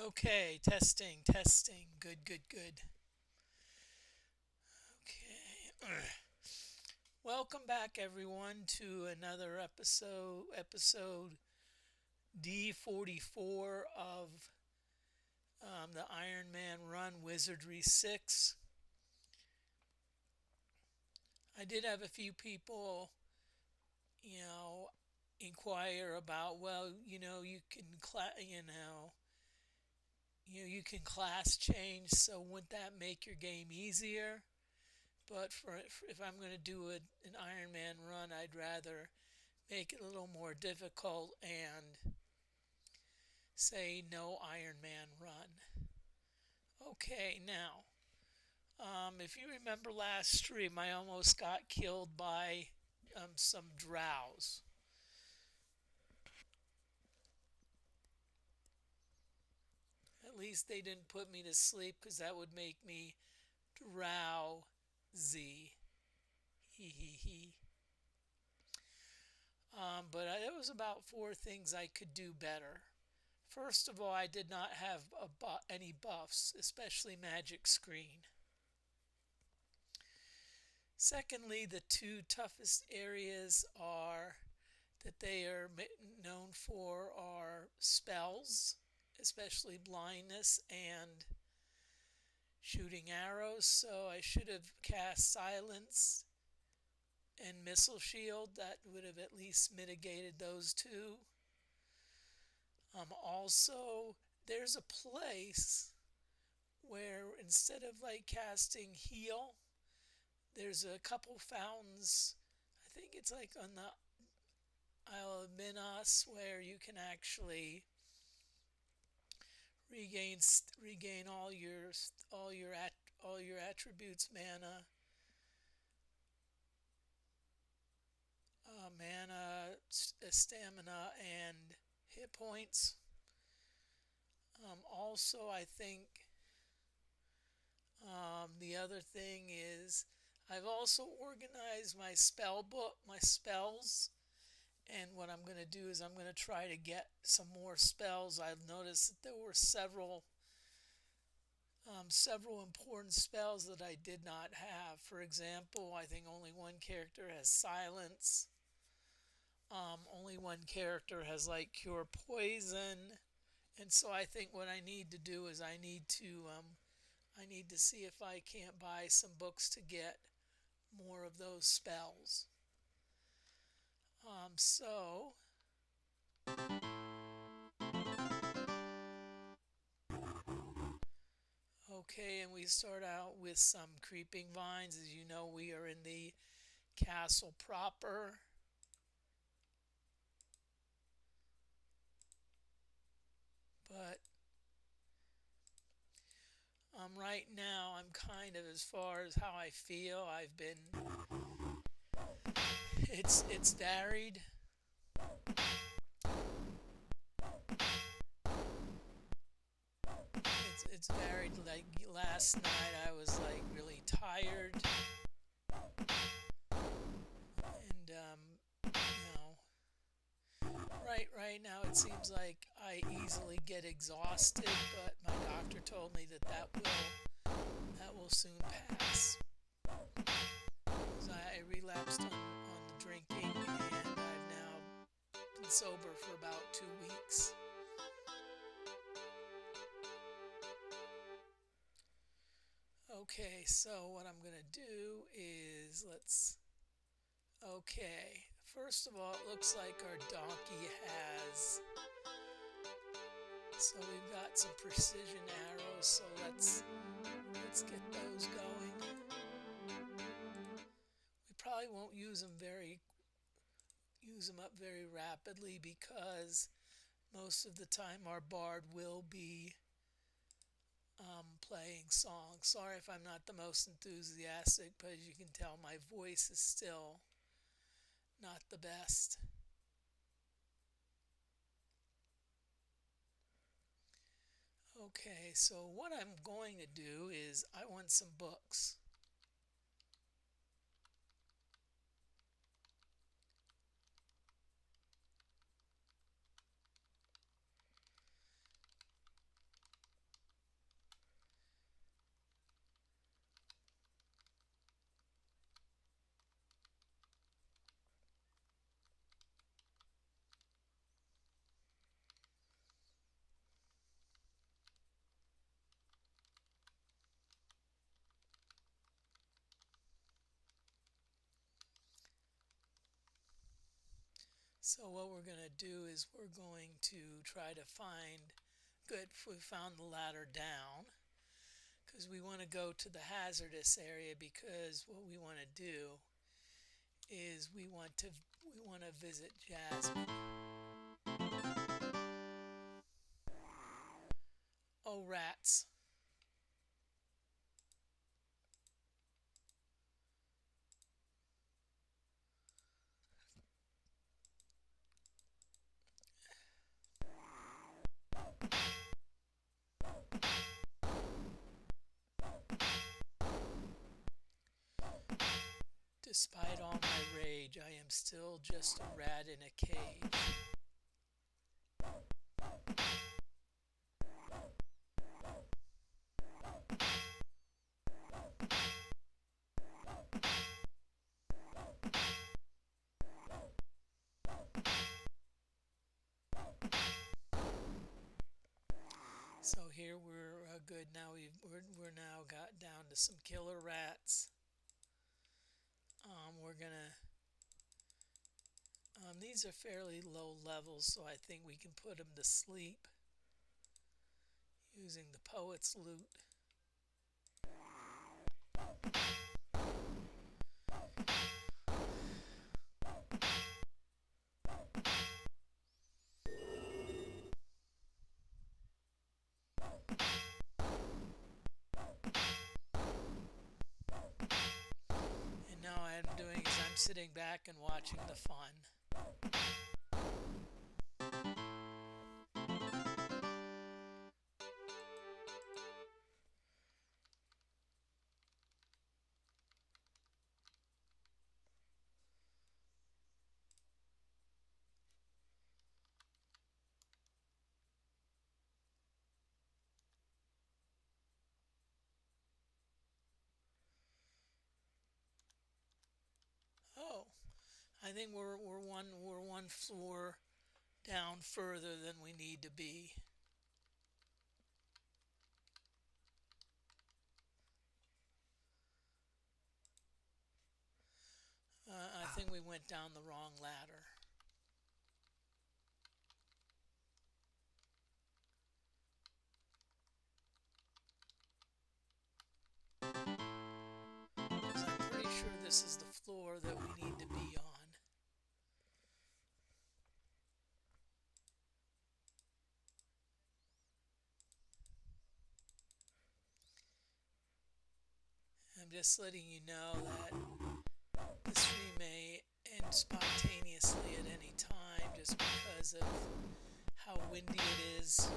Okay, testing, testing. Good, good, good. Okay. Welcome back everyone to another episode D-44 of the Iron Man Run Wizardry 6. I did have a few people, you know, inquire about, well, you can class change, so wouldn't that make your game easier? But if I'm going to do an Iron Man run, I'd rather make it a little more difficult and say no Iron Man run. Okay, now, if you remember last stream, I almost got killed by some drows. At least they didn't put me to sleep because that would make me drowsy. Hee hee hee. But there was about four things I could do better. First of all, I did not have any buffs, especially magic screen. Secondly, the two toughest areas are that they are known for are spells, especially blindness and shooting arrows. So I should have cast silence and missile shield. That would have at least mitigated those two. Also, there's a place where instead of like casting heal, there's a couple fountains. I think it's like on the Isle of Minas where you can actually regain regain all your attributes, stamina, and hit points. Also, I think the other thing is I've also organized my spell book, my spells, and what I'm going to do is I'm going to try to get some more spells. I've noticed that there were several important spells that I did not have. For example, I think only one character has silence. Only one character has like cure poison, and so I think what I need to do is I need to see if I can't buy some books to get more of those spells. So okay, and we start out with some creeping vines. As you know, we are in the castle proper. But right now, I'm kind of as far as how I feel. It's varied. It's varied. Like last night, I was like really tired, and right now it seems like I easily get exhausted. But my doctor told me that will soon pass. 'Cause I relapsed on the drinking, and I've now been sober for about 2 weeks. Okay, so what I'm gonna do is okay. First of all, it looks like our donkey has. So we've got some precision arrows. So let's get those going. We probably won't use them up very rapidly because most of the time our bard will be playing songs. Sorry if I'm not the most enthusiastic, but as you can tell, my voice is still not the best. Okay, so what I'm going to do is I want some books. So what we're going to do is we're going to try to find, good, we found the ladder down, because we want to go to the hazardous area, because what we want to do is we want to visit Jasmine. Oh, rats. Despite all my rage, I am still just a rat in a cage. So here we're good. Now we're now got down to some killer rats. We're gonna. These are fairly low levels, so I think we can put them to sleep using the poet's loot. And now what I'm doing is I'm sitting back and watching the fun. Oh, I think we're one floor down further than we need to be. I think we went down the wrong ladder. Because I'm pretty sure this is the floor that we need to be on. I'm just letting you know that this stream may end spontaneously at any time just because of how windy it is.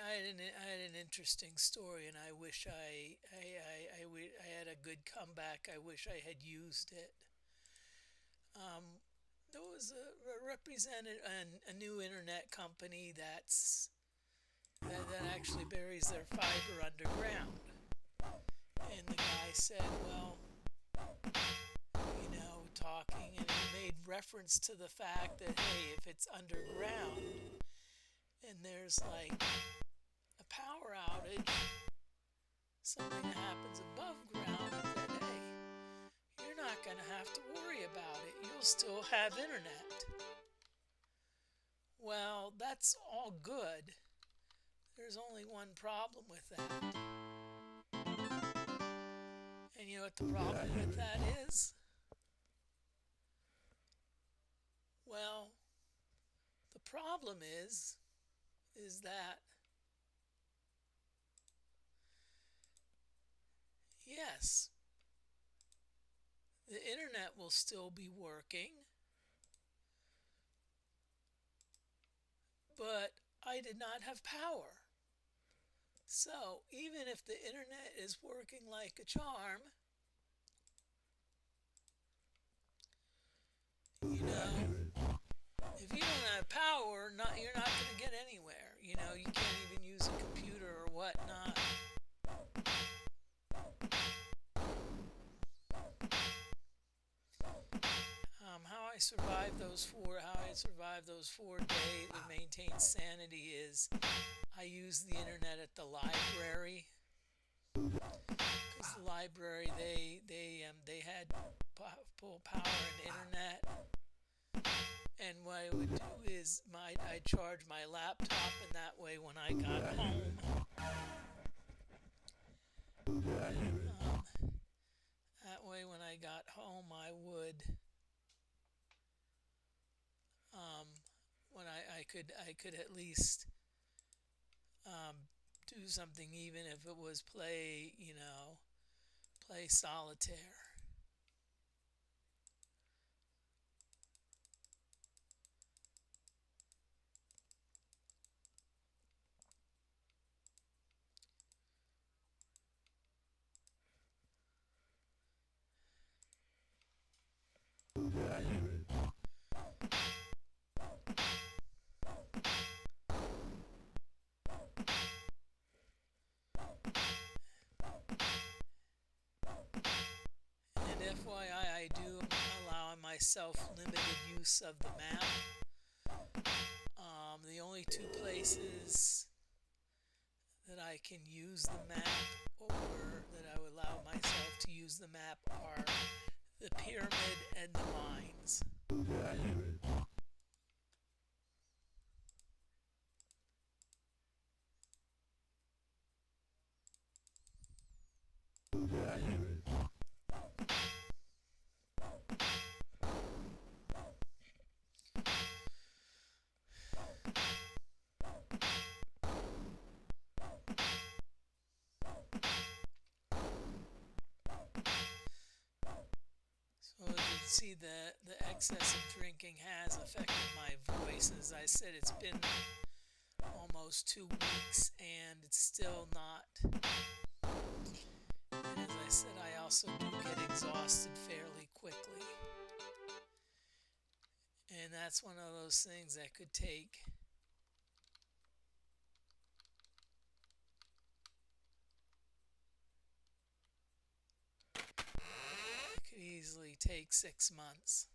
I had an interesting story, and I wish I had a good comeback. I wish I had used it. There was represented a new internet company that actually buries their fiber underground. And the guy said, well, talking, and he made reference to the fact that, hey, if it's underground and there's like a power outage, something that happens above ground, that, hey, you're not going to have to worry about it. You'll still have internet. Well, that's all good. There's only one problem with that. And you know what the problem with that is? Well, the problem is that, yes, the internet will still be working, but I did not have power. So even if the internet is working like a charm, if you don't have power, you're not going to get anywhere. You can't even use a computer or whatnot. How I how I survived those 4 days to maintain sanity is I used the internet at the library, because the library they had full power and internet. And what I would do is I'd charge my laptop, and that way when I got home, I would um, when I could at least um, do something, even if it was play solitaire. And FYI, I do allow myself limited use of the map. The only two places that I can use the map, or that I would allow myself to use the map, are the pyramid and the mines. So as you can see, the excess of drinking has affected my voice. As I said, it's been almost 2 weeks and it's still not. And as I said, I also do get exhausted fairly quickly. And that's one of those things that could easily take 6 months.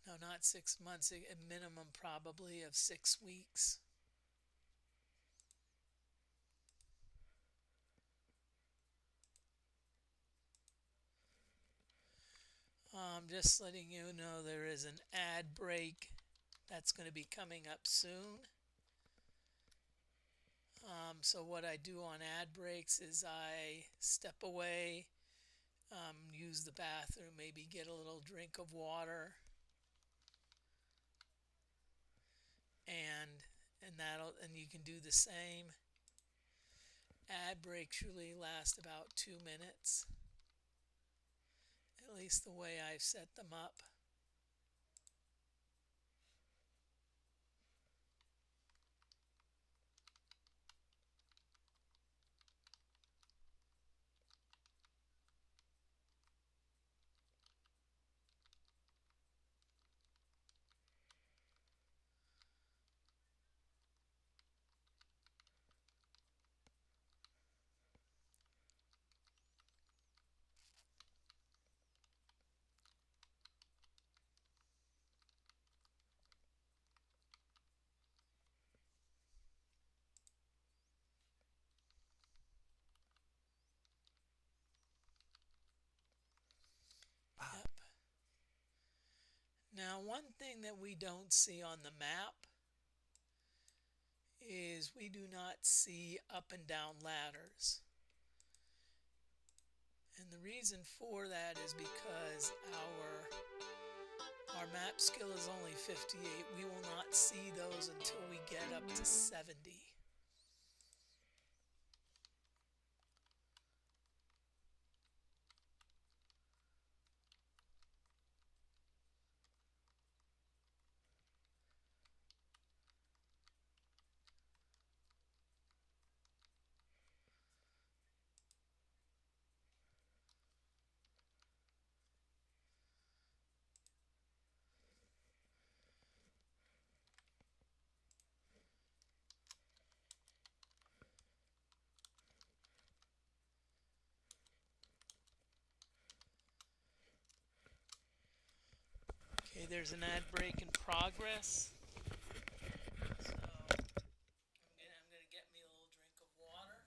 No, not 6 months, a minimum probably of 6 weeks. Just letting you know, there is an ad break that's going to be coming up soon. So what I do on ad breaks is I step away, use the bathroom, maybe get a little drink of water, and you can do the same. Ad breaks usually last about 2 minutes, at least the way I've set them up. Yep. Now, one thing that we don't see on the map is we do not see up and down ladders. And the reason for that is because our map skill is only 58. We will not see those until we get up to 70. there's an ad break in progress. So I'm gonna get me a little drink of water.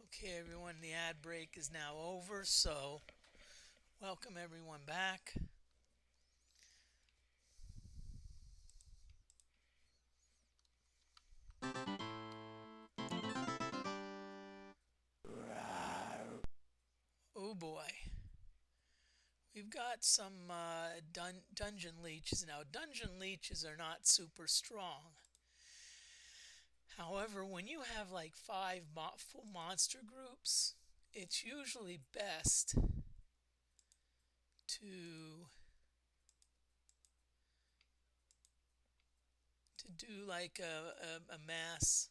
Okay. Okay, everyone, the ad break is now over, so welcome everyone back. Oh boy. We've got some dungeon leeches. Now, dungeon leeches are not super strong. However, when you have like five full monster groups, it's usually best to do like a mass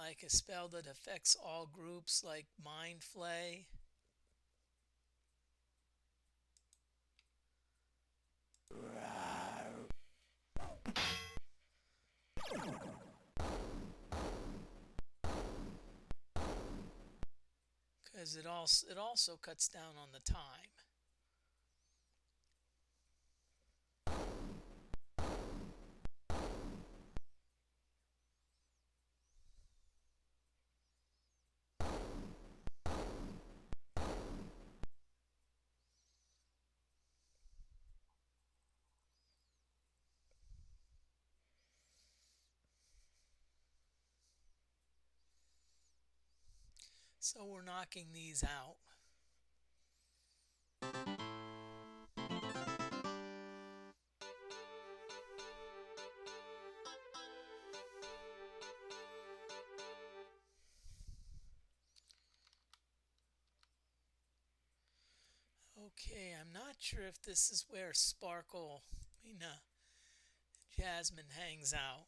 like a spell that affects all groups, like Mind Flay. Because it also cuts down on the time. So we're knocking these out. Okay, I'm not sure if this is where Jasmine hangs out.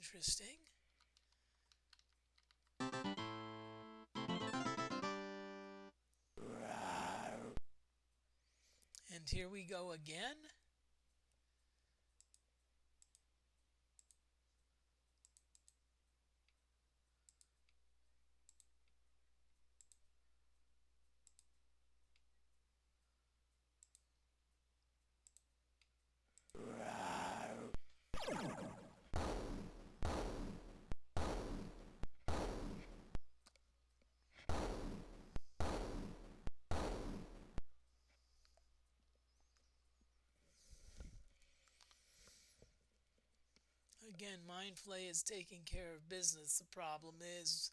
Interesting. And here we go again. again, Mindflay is taking care of business. The problem is,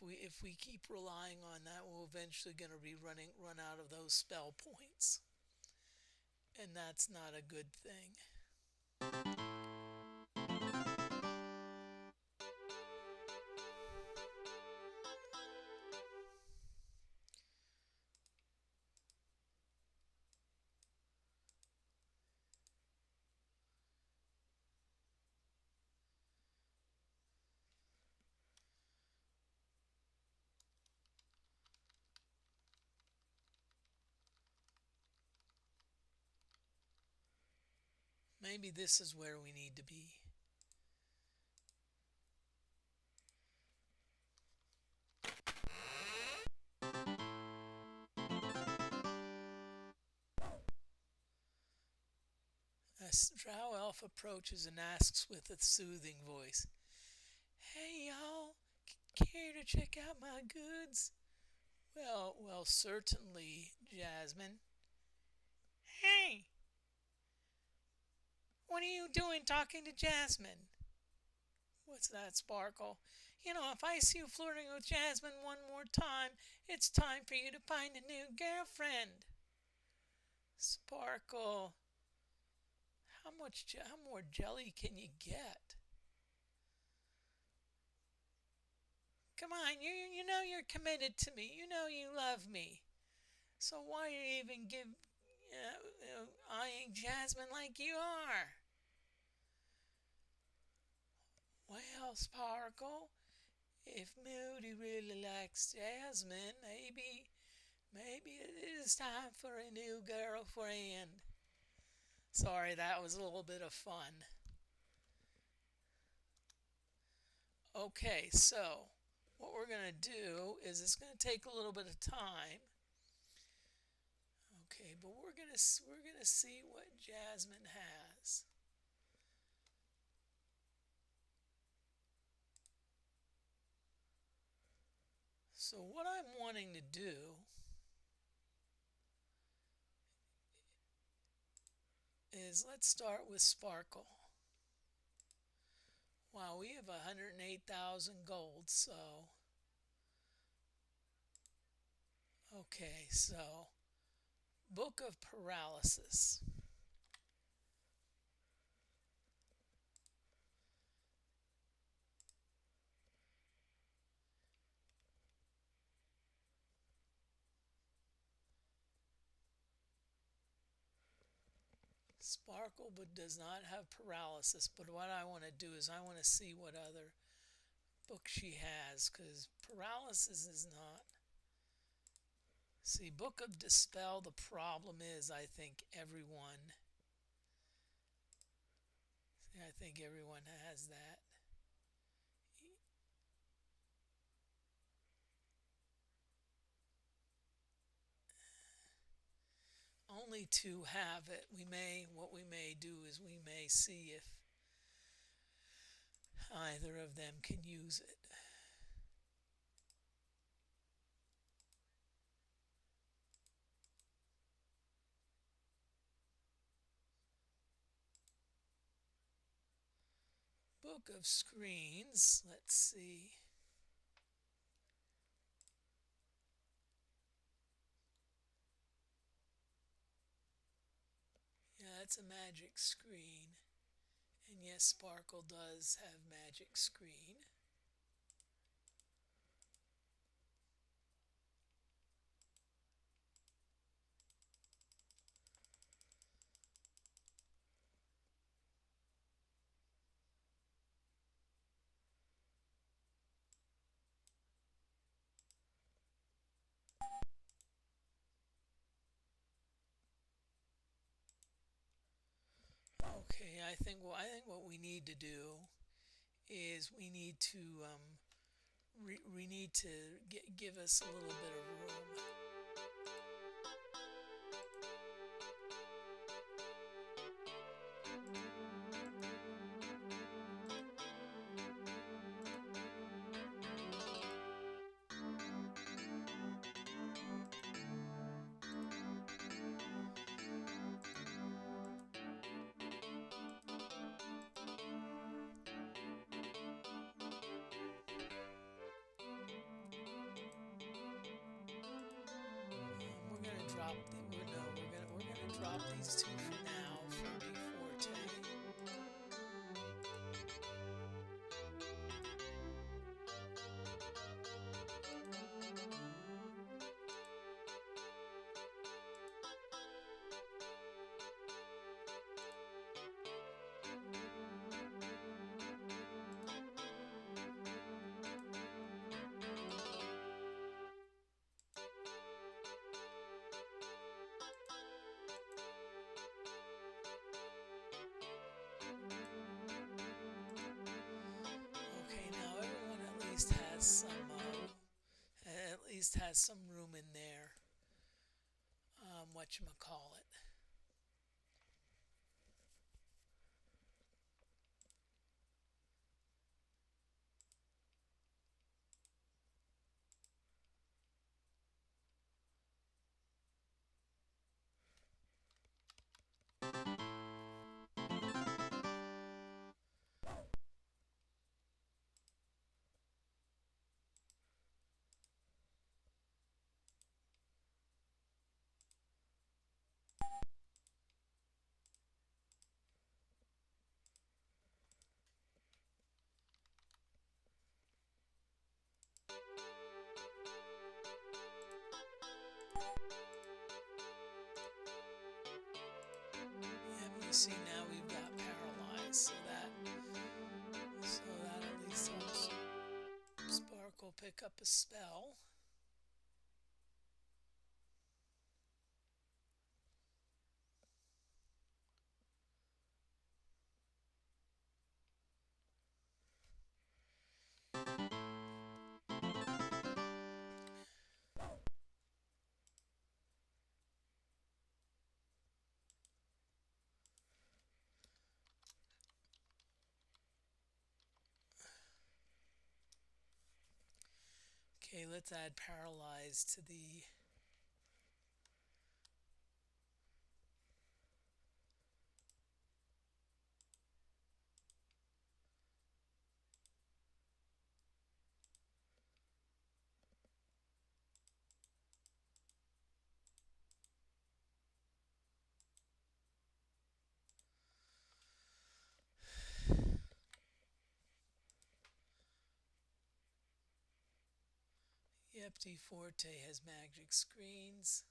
if we keep relying on that, we're eventually going to be run out of those spell points, and that's not a good thing. Maybe this is where we need to be. A drow elf approaches and asks with a soothing voice, "Hey y'all, care to check out my goods?" Well, certainly, Jasmine. Hey, what are you doing talking to Jasmine? What's that, Sparkle? You know, if I see you flirting with Jasmine one more time, it's time for you to find a new girlfriend. Sparkle, how more jelly can you get? Come on, you know you're committed to me. You know you love me. So why are you even eyeing Jasmine like you are? Well, Sparkle, if Moody really likes Jasmine, maybe it is time for a new girlfriend. Sorry, that was a little bit of fun. Okay, so what we're going to do is it's going to take a little bit of time. Okay, but we're going to see what Jasmine has. So what I'm wanting to do is let's start with Sparkle. Wow, we have 108,000 gold, so okay, so Book of Paralysis. Sparkle but does not have paralysis, but what I want to do is I want to see what other book she has, because paralysis is not. See, Book of Dispel, the problem is I think everyone has that. Only two have it. What we may do is we may see if either of them can use it. Book of Screens, let's see. Yeah, that's a magic screen. And yes, Sparkle does have magic screen. Okay, I think what we need to do is we need to give us a little bit of room. drop these two for now for Dfortae. Okay, now everyone at least has some room in there. Whatchamacallit. Yep, you see now we've got paralyzed, so that at least helps Sparkle pick up a spell. Okay, let's add paralyzed to the Yep, Dfortae has magic screens.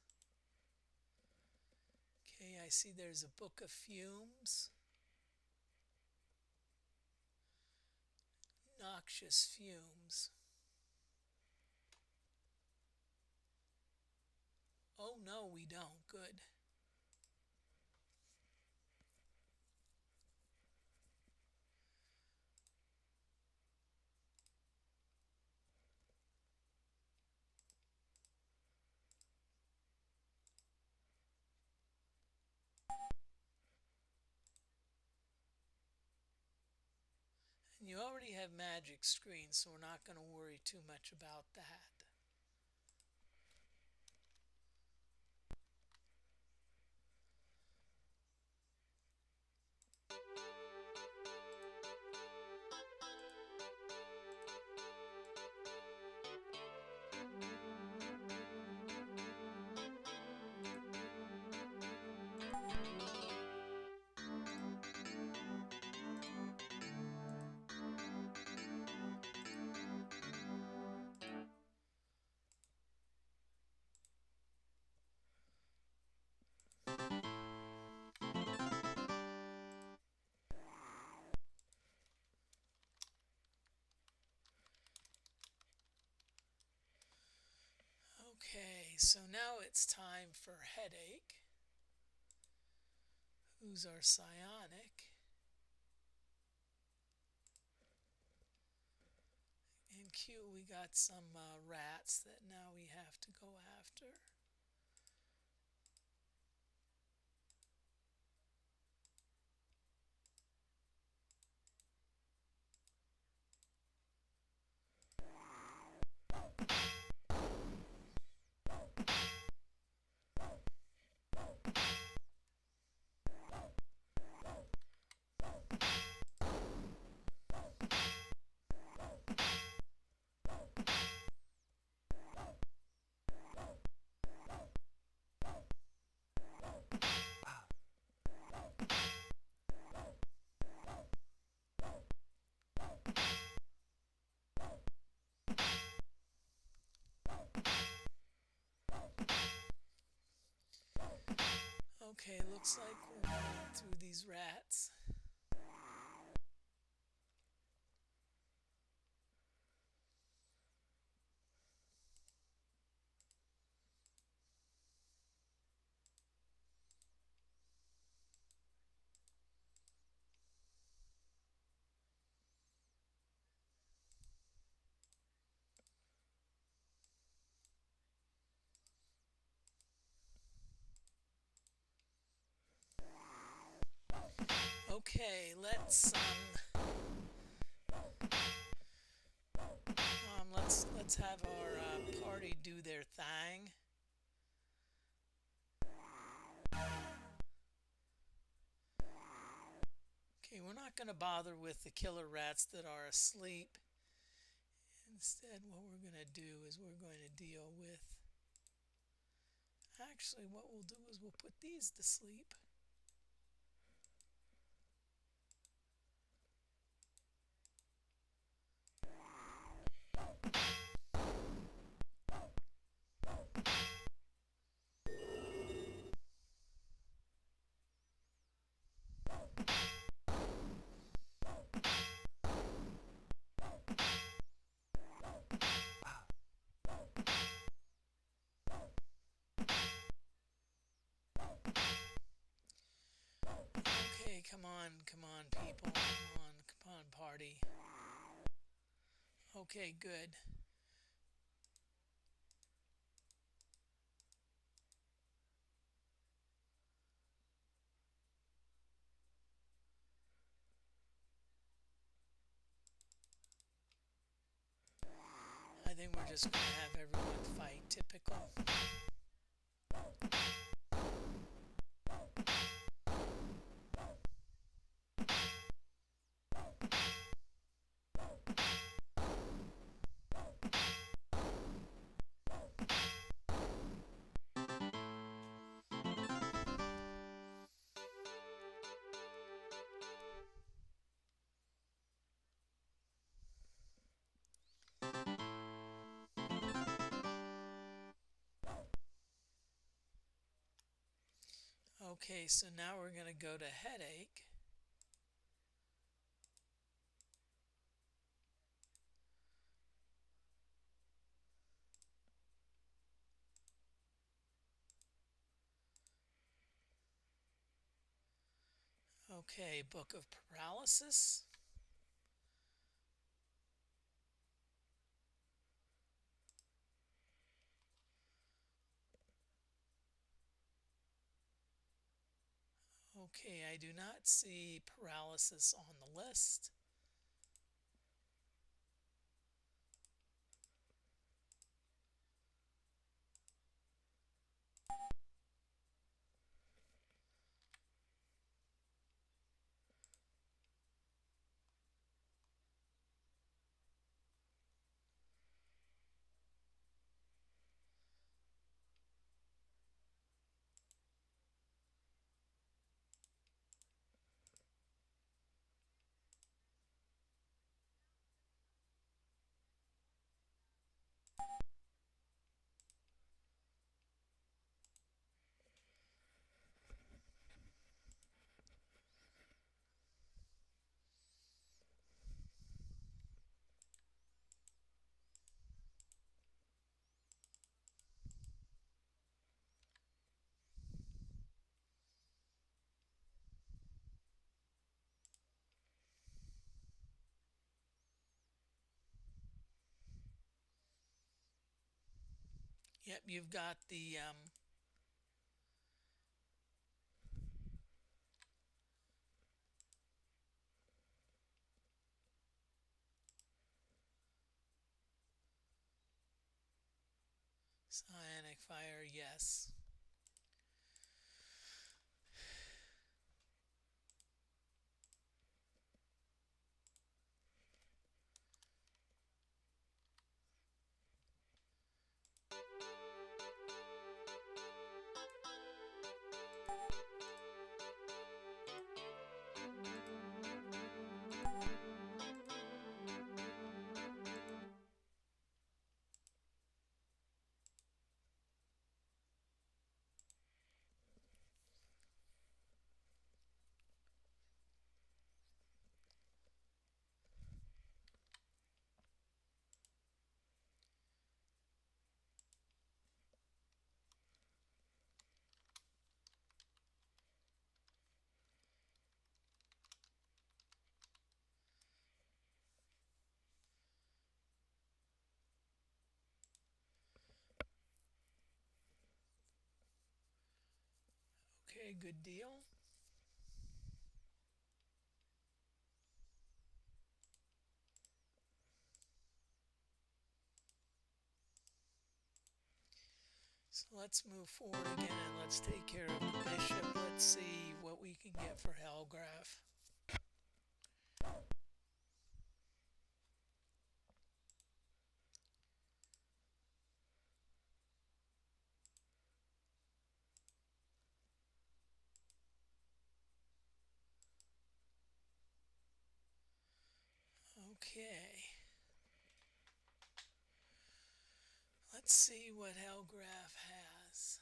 Okay, I see there's a book of fumes. Noxious fumes. Oh no, we don't. Good. And you already have magic screens, so we're not going to worry too much about that. Okay, so now it's time for Headache, who's our psionic. In Q, we got some rats that now we have to go after. looks like we're going through these rats. Okay, let's have our party do their thing. Okay, we're not going to bother with the killer rats that are asleep. Instead, what we're going to do is we're going to deal with... Actually, what we'll do is we'll put these to sleep. Okay, come on, people. Come on, party. Okay, good. I think we're just going to have everyone fight, typical. Okay, so now we're going to go to headache. Okay, book of paralysis. Okay, I do not see paralysis on the list. Yep, you've got the psionic fire, yes. Okay, good deal. So let's move forward again and let's take care of the bishop. Let's see what we can get for Helgraph. Okay. Let's see what Helgraph has.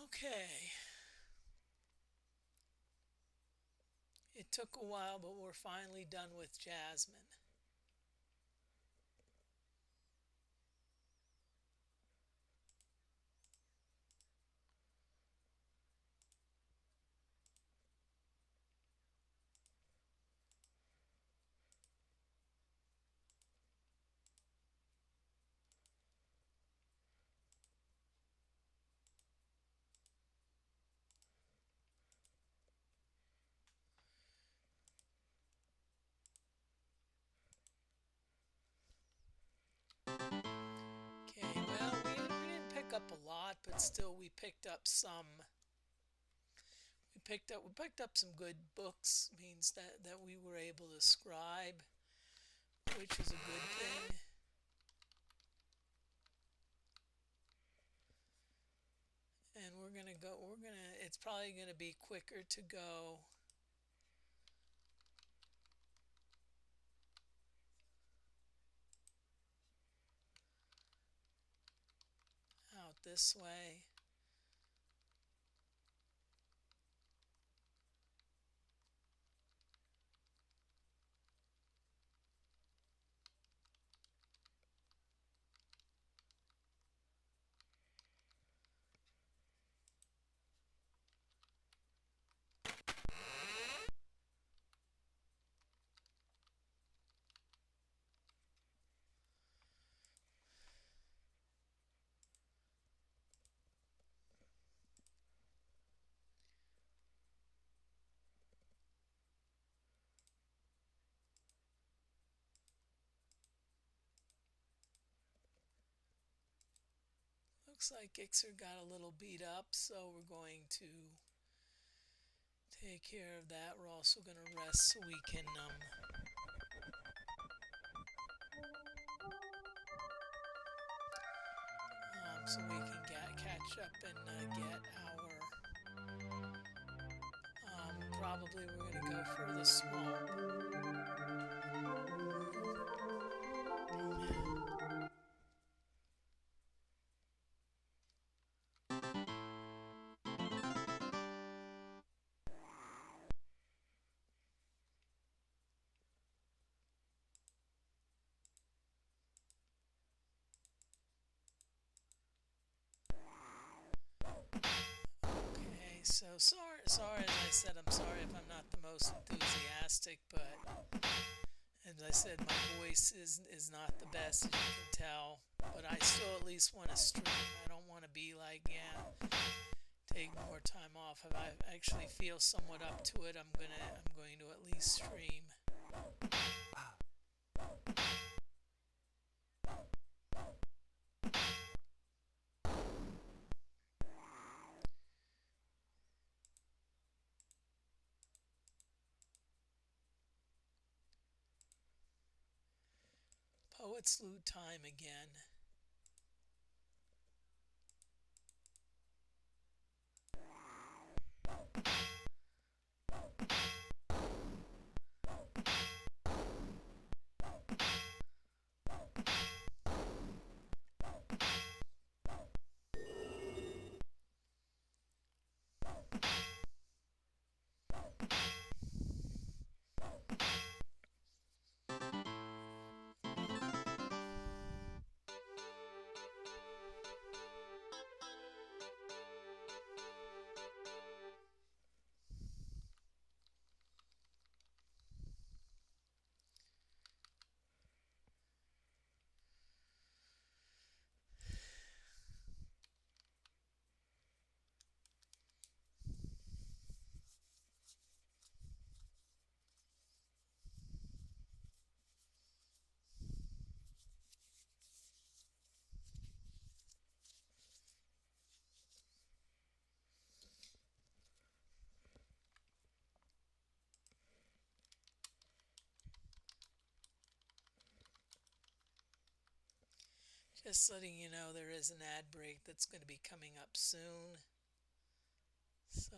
Okay. It took a while, but we're finally done with Jasmine. Okay, well, we didn't pick up a lot, but still we picked up some. We picked up some good books, means that we were able to scribe, which is a good thing. And it's probably gonna be quicker to go out this way. Looks like Ixer got a little beat up, so we're going to take care of that. We're also going to rest so we can catch up and get our. Probably we're going to go for the swamp. So sorry, as I said, I'm sorry if I'm not the most enthusiastic, but as I said, my voice is not the best, as you can tell. But I still at least want to stream. I don't want to be like, yeah, take more time off. If I actually feel somewhat up to it, I'm going to at least stream. Poets loot time again. Just letting you know there is an ad break that's going to be coming up soon. So,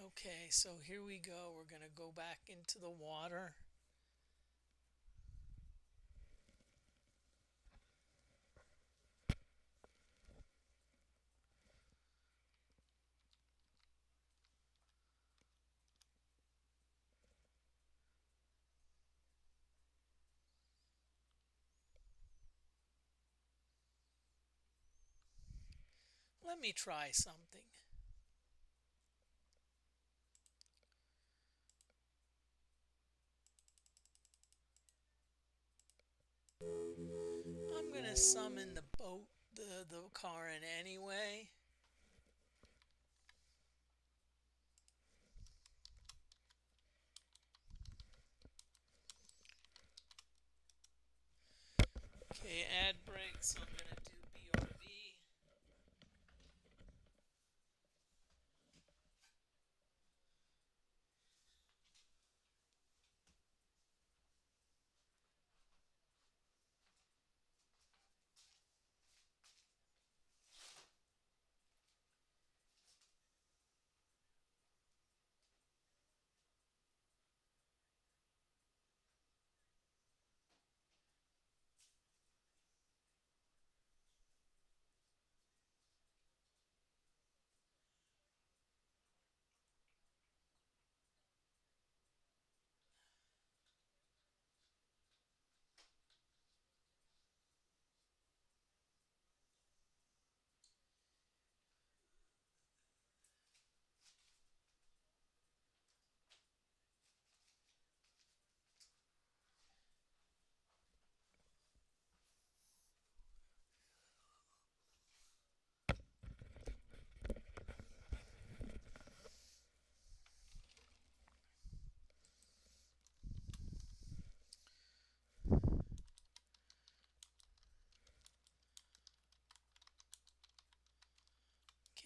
okay, so here we go. We're going to go back into the water. Let me try something. I'm going to summon the boat, the car in anyway. Okay, ad break, so I'm going to do BRB.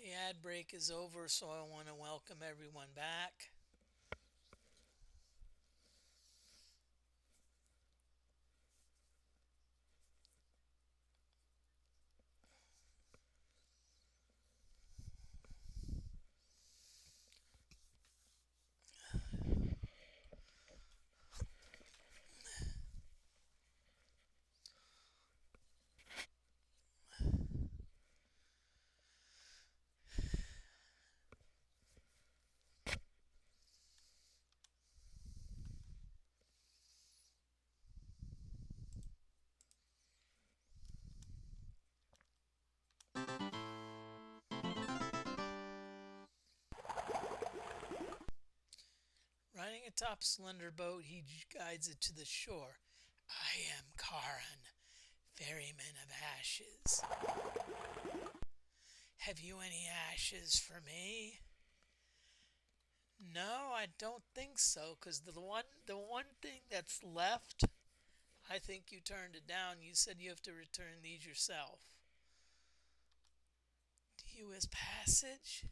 The ad break is over, so I want to welcome everyone back. Riding atop a slender boat, he guides it to the shore. I am Karan, ferryman of ashes. Have you any ashes for me? No, I don't think so, because the one thing that's left, I think you turned it down. You said you have to return these yourself. Do you as passage?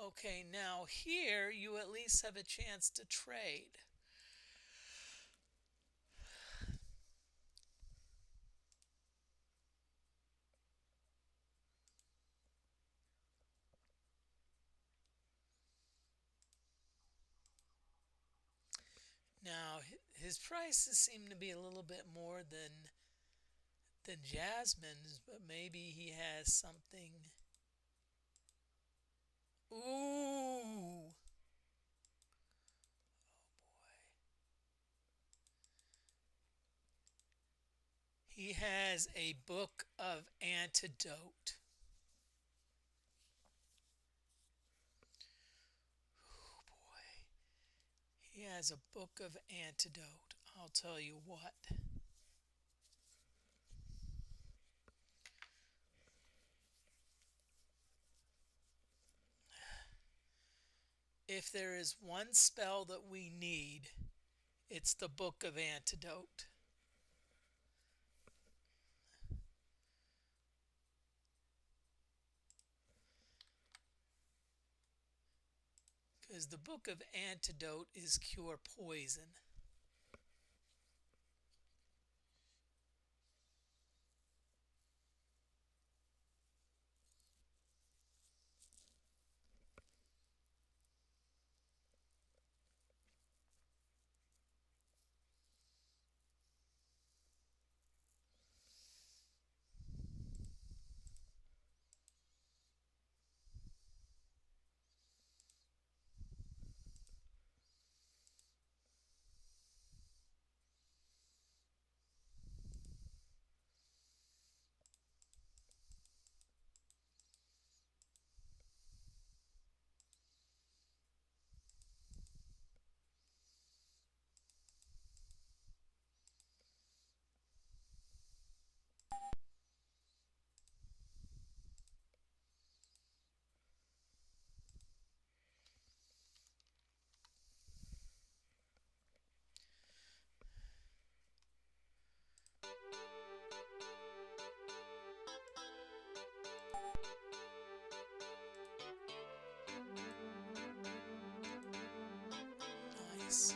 Okay, now here you at least have a chance to trade. Now his prices seem to be a little bit more than Jasmine's, but maybe he has something. Ooh, he has a book of antidote. Oh boy, he has a book of antidote. I'll tell you what. If there is one spell that we need, it's the book of antidote. Because the book of antidote is cure poison. Nice.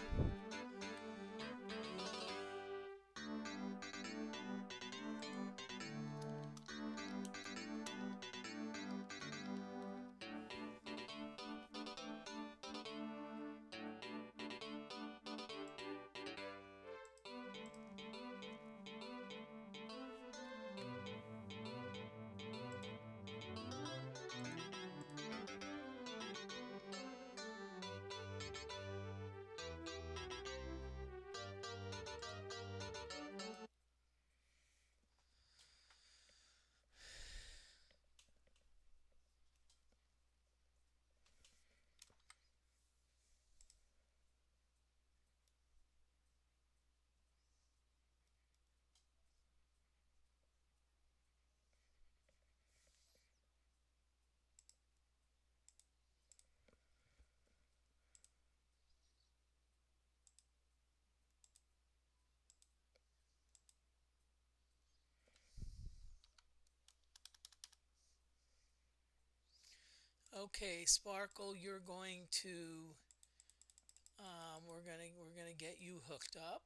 Okay, Sparkle, you're going to we're gonna get you hooked up.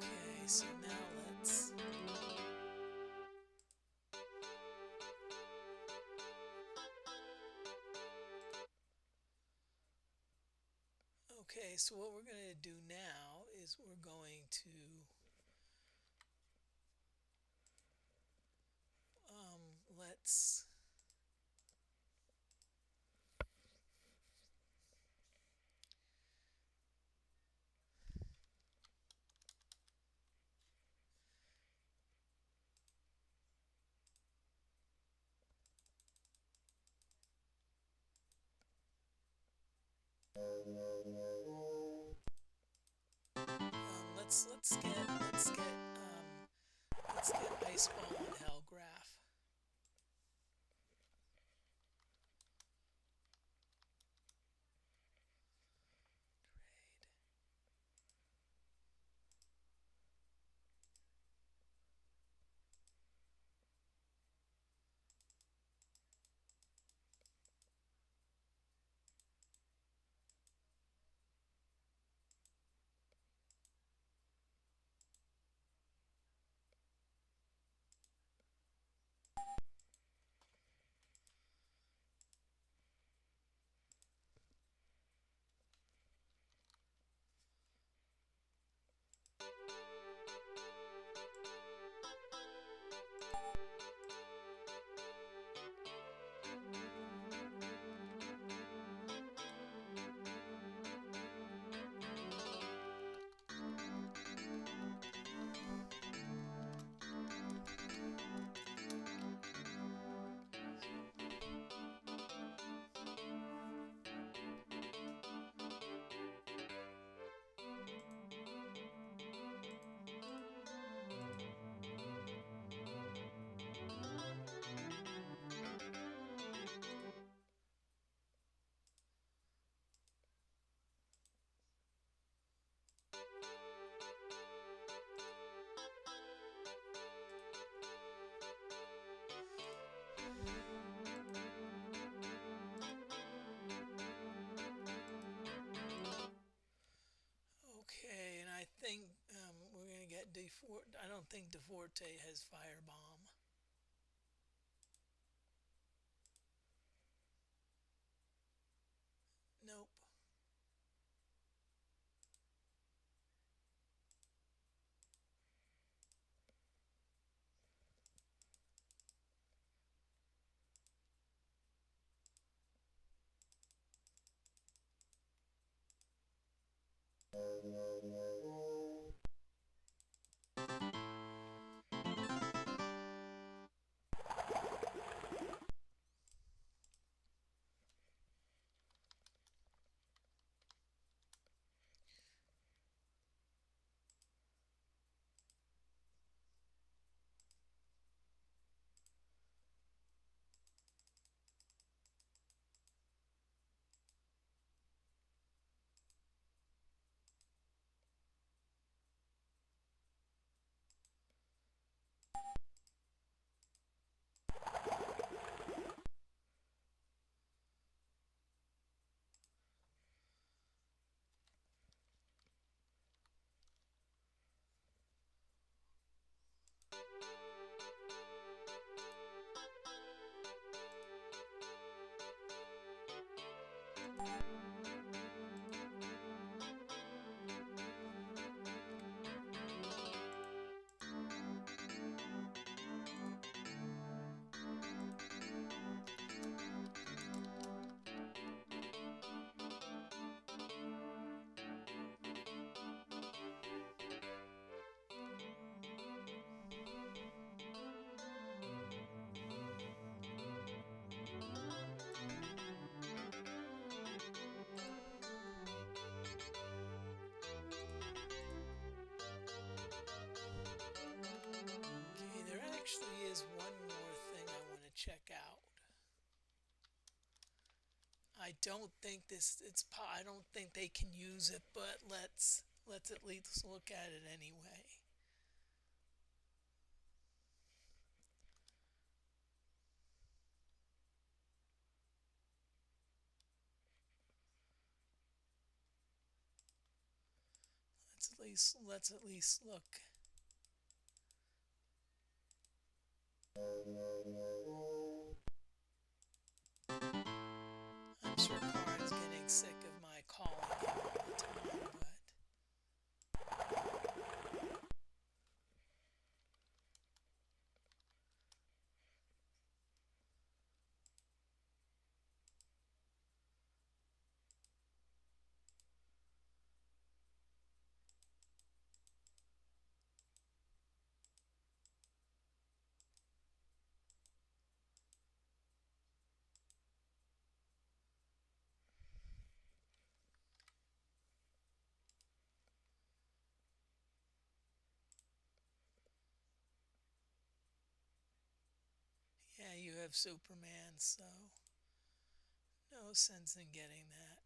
Okay, so now let's. Okay, so what we're going to do now is we're going to let's. Let's get Ice Ball on Hellgraph. Okay, and I think we're gonna get Dfortae. I don't think Dfortae has Firebomb. Nope. Okay, there actually is one more thing I want to check out. I don't think I don't think they can use it, but let's at least look at it anyway. Let's at least look. I'm sure Karin's getting sick of my calling him all the time, but yeah, you have Superman, so no sense in getting that.